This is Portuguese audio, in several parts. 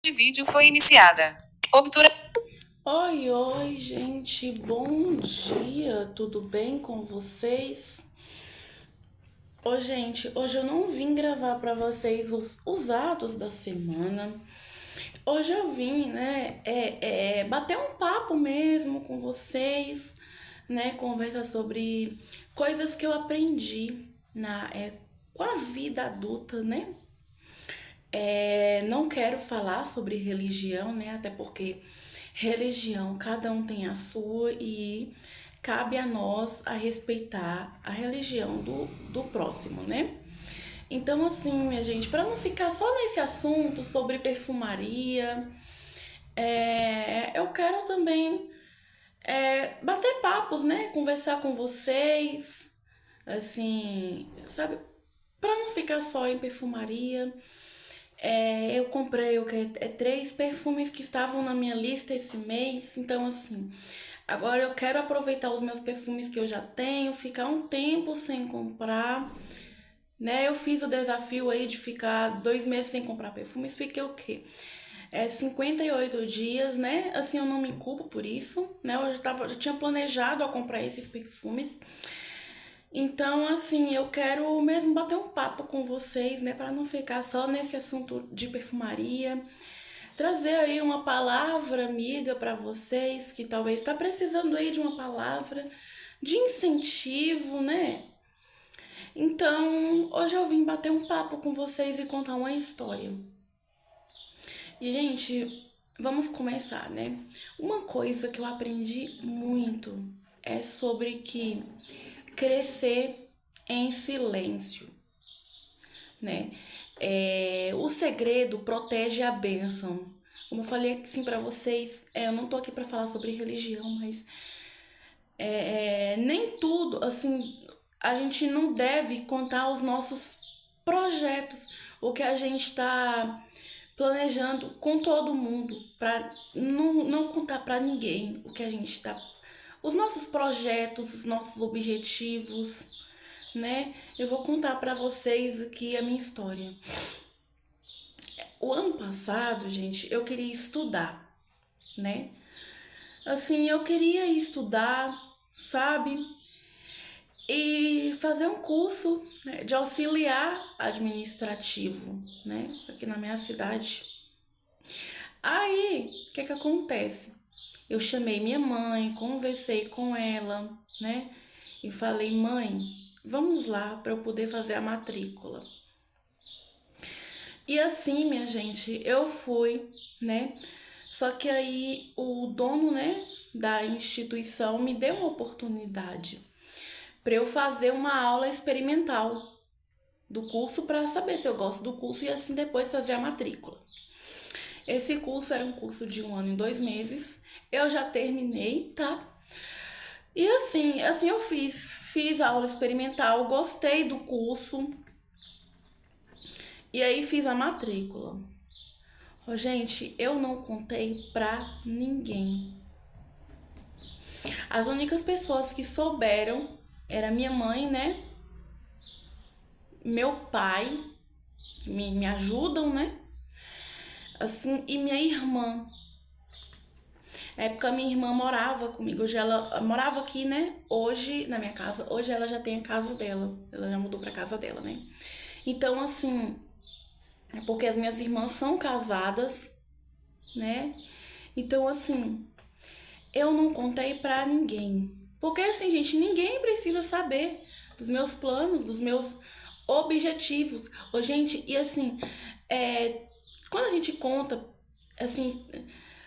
de vídeo foi iniciada. Obtura. Oi, oi, gente, bom dia, tudo bem com vocês? Ô, gente, hoje eu não vim gravar pra vocês os usados da semana. Hoje eu vim, né, bater um papo mesmo com vocês, né, conversar sobre coisas que eu aprendi com a vida adulta, né? Não quero falar sobre religião, né? Até porque religião, cada um tem a sua e cabe a nós a respeitar a religião do próximo, né? Então, assim, minha gente, para não ficar só nesse assunto sobre perfumaria, eu quero também bater papos, né? Conversar com vocês, assim, sabe? Para não ficar só em perfumaria. Eu comprei 3 perfumes que estavam na minha lista esse mês. Então, assim, agora eu quero aproveitar os meus perfumes que eu já tenho, ficar um tempo sem comprar, né? Eu fiz o desafio aí de ficar 2 meses sem comprar perfumes, fiquei o quê? 58 dias, né? Assim, eu não me culpo por isso, né? Já tinha planejado a comprar esses perfumes. Então, assim, eu quero mesmo bater um papo com vocês, né, para não ficar só nesse assunto de perfumaria, trazer aí uma palavra amiga para vocês que talvez está precisando aí de uma palavra de incentivo, né? Então, hoje eu vim bater um papo com vocês e contar uma história. E, gente, vamos começar, né? Uma coisa que eu aprendi muito é sobre que crescer em silêncio, né? O segredo protege a bênção. Como eu falei assim pra vocês, eu não tô aqui pra falar sobre religião, mas nem tudo, assim, a gente não deve contar os nossos projetos, o que a gente tá planejando com todo mundo, pra não contar pra ninguém o que a gente tá. Os nossos projetos, os nossos objetivos, né? Eu vou contar pra vocês aqui a minha história. O ano passado, gente, eu queria estudar, né? Assim, eu queria estudar, sabe? E fazer um curso, né, de auxiliar administrativo, né? Aqui na minha cidade. Aí, o que acontece? Eu chamei minha mãe, conversei com ela, né? E falei, mãe, vamos lá para eu poder fazer a matrícula. E assim, minha gente, eu fui, né? Só que aí o dono, né, da instituição me deu uma oportunidade para eu fazer uma aula experimental do curso para saber se eu gosto do curso e assim depois fazer a matrícula. Esse curso era um curso de 1 ano e 2 meses. Eu já terminei, tá? E assim eu fiz a aula experimental, gostei do curso. E aí fiz a matrícula. Gente, eu não contei pra ninguém. As únicas pessoas que souberam era minha mãe, né? Meu pai, que me ajudam, né? Assim, e minha irmã. Na época minha irmã morava comigo. Hoje ela morava aqui, né? Hoje, na minha casa. Hoje ela já tem a casa dela. Ela já mudou pra casa dela, né? Então, assim, é porque as minhas irmãs são casadas, né? Então, assim, eu não contei pra ninguém. Porque, assim, gente, ninguém precisa saber dos meus planos, dos meus objetivos. Ô, gente, e assim, quando a gente conta, assim,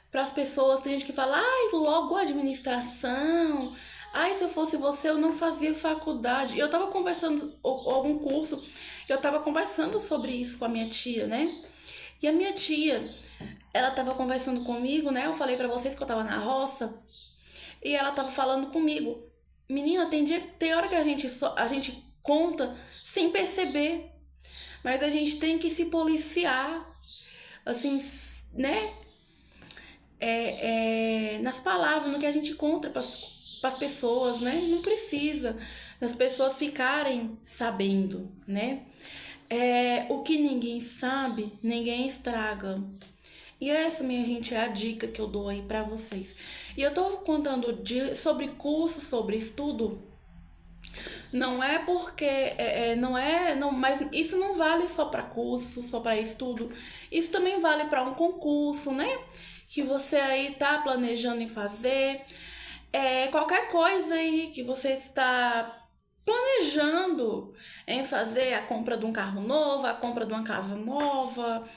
para as pessoas, tem gente que fala, ai, logo administração. Ai, se eu fosse você, eu não fazia faculdade. E eu tava conversando, algum curso, eu tava conversando sobre isso com a minha tia, né? E a minha tia, ela tava conversando comigo, né? Eu falei pra vocês que eu tava na roça. E ela tava falando comigo. Menina, tem hora que a gente conta sem perceber. Mas a gente tem que se policiar, assim, né? Nas palavras, no que a gente conta para as pessoas, né? Não precisa das pessoas ficarem sabendo, né? O que ninguém sabe, ninguém estraga. E essa, minha gente, é a dica que eu dou aí pra vocês. E eu tô contando sobre curso, sobre estudo. Não é porque mas isso não vale só para curso, só para estudo. Isso também vale para um concurso, né? Que você aí tá planejando em fazer. Qualquer coisa aí que você está planejando em fazer, a compra de um carro novo, a compra de uma casa nova.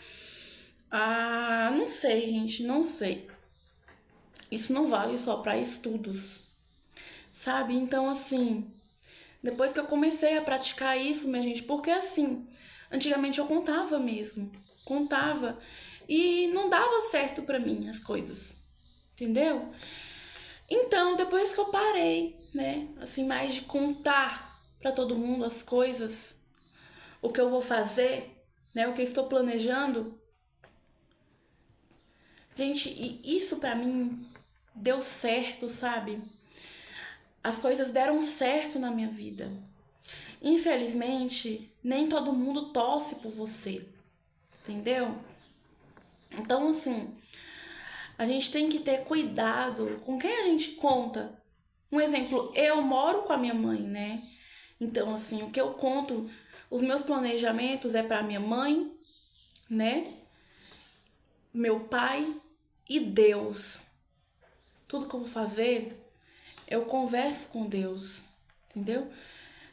Ah, não sei, gente, não sei. Isso não vale só para estudos, sabe? Então, assim, depois que eu comecei a praticar isso, minha gente, porque assim, antigamente eu contava mesmo, contava e não dava certo pra mim as coisas, entendeu? Então, depois que eu parei, né, assim, mais de contar pra todo mundo as coisas, o que eu vou fazer, né, o que eu estou planejando, gente, e isso pra mim deu certo, sabe? As coisas deram certo na minha vida. Infelizmente, nem todo mundo torce por você, entendeu? Então, assim, a gente tem que ter cuidado com quem a gente conta. Um exemplo, eu moro com a minha mãe, né? Então, assim, o que eu conto, os meus planejamentos é para minha mãe, né? Meu pai e Deus. Tudo que eu vou fazer, eu converso com Deus, entendeu?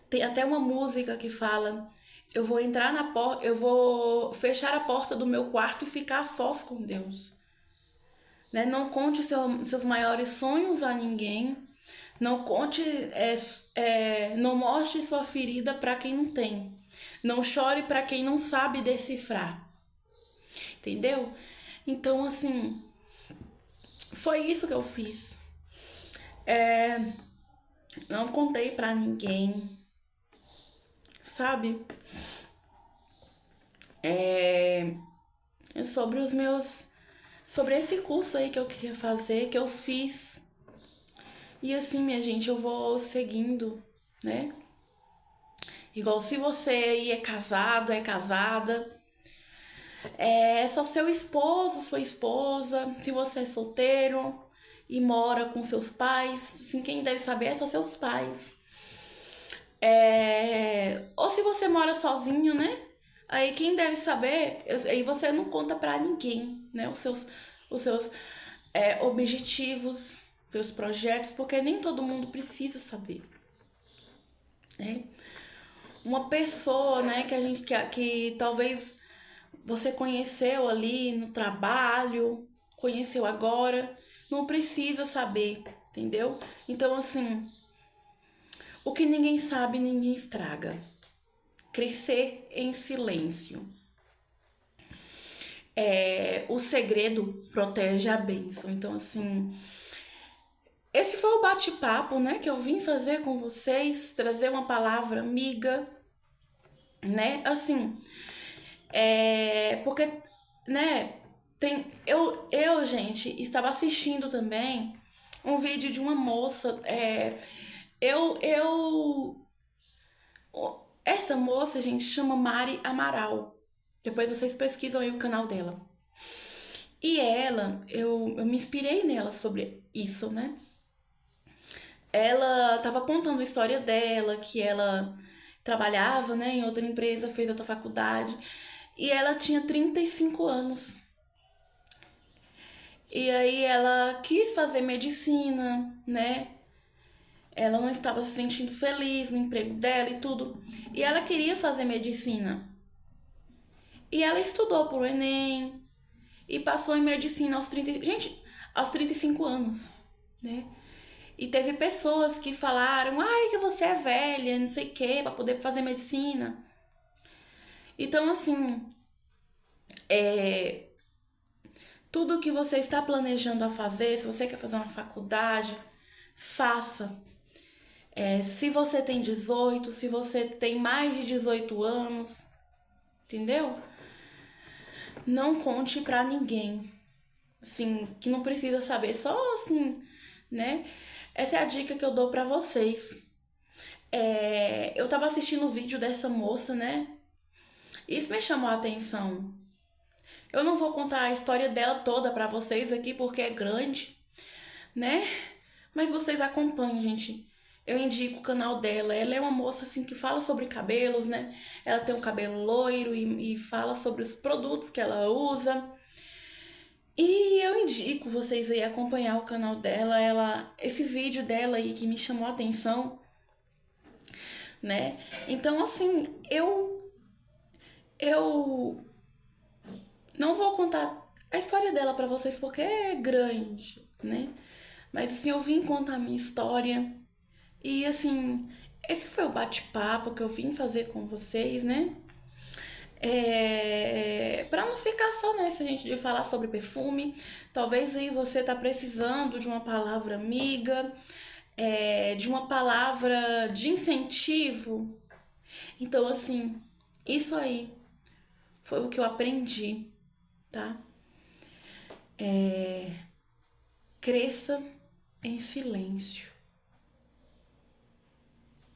Tem até uma música que fala: eu vou entrar na porta, eu vou fechar a porta do meu quarto e ficar a sós com Deus. Né? Não conte seus maiores sonhos a ninguém. Não conte, não mostre sua ferida para quem não tem. Não chore para quem não sabe decifrar. Entendeu? Então, assim, foi isso que eu fiz. Não contei para ninguém, sabe? Sobre os meus. Sobre esse curso aí que eu queria fazer, que eu fiz. E assim, minha gente, eu vou seguindo, né? Igual se você aí é casado, é casada, é só seu esposo, sua esposa. Se você é solteiro e mora com seus pais, assim, quem deve saber é só seus pais. Ou se você mora sozinho, né? Aí quem deve saber, aí você não conta pra ninguém, né? Os seus objetivos, seus projetos, porque nem todo mundo precisa saber, né? Uma pessoa, né, que talvez você conheceu ali no trabalho, conheceu agora, não precisa saber, entendeu? Então, assim, o que ninguém sabe, ninguém estraga. Crescer em silêncio. O segredo protege a bênção. Então, assim, esse foi o bate-papo, né, que eu vim fazer com vocês, trazer uma palavra amiga, né, assim, porque, né, gente, estava assistindo também um vídeo de uma moça, essa moça, gente, chama Mari Amaral. Depois vocês pesquisam aí o canal dela. E ela, eu me inspirei nela sobre isso, né? Ela tava contando a história dela, que ela trabalhava, né, em outra empresa, fez outra faculdade. E ela tinha 35 anos. E aí ela quis fazer medicina, né? Ela não estava se sentindo feliz no emprego dela e tudo. E ela queria fazer medicina. E ela estudou pro Enem e passou em medicina aos 35 anos, né? E teve pessoas que falaram: ai, que você é velha, não sei o que, pra poder fazer medicina. Então, assim, tudo que você está planejando a fazer, se você quer fazer uma faculdade, faça. Se você tem 18, se você tem mais de 18 anos, entendeu? Não conte pra ninguém, assim, que não precisa saber, só assim, né? Essa é a dica que eu dou pra vocês. Eu tava assistindo o vídeo dessa moça, né? Isso me chamou a atenção. Eu não vou contar a história dela toda pra vocês aqui porque é grande, né? Mas vocês acompanham, gente. Eu indico o canal dela. Ela é uma moça assim que fala sobre cabelos, né? Ela tem um cabelo loiro e fala sobre os produtos que ela usa. E eu indico vocês aí acompanhar o canal dela. Esse vídeo dela aí que me chamou a atenção, né? Então, assim, eu não vou contar a história dela pra vocês porque é grande, né? Mas assim, eu vim contar a minha história. E assim, esse foi o bate-papo que eu vim fazer com vocês, né? Pra não ficar só nessa, gente, de falar sobre perfume. Talvez aí você tá precisando de uma palavra amiga, de uma palavra de incentivo. Então, assim, isso aí foi o que eu aprendi, tá? Cresça em silêncio,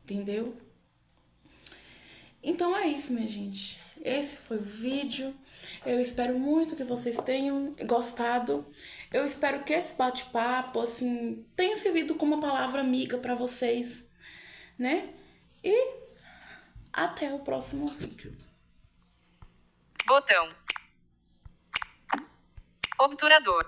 entendeu? Então é isso, minha gente. Esse foi o vídeo. Eu espero muito que vocês tenham gostado. Eu espero que esse bate-papo, assim, tenha servido como uma palavra amiga pra vocês, né? E até o próximo vídeo. Botão. Obturador.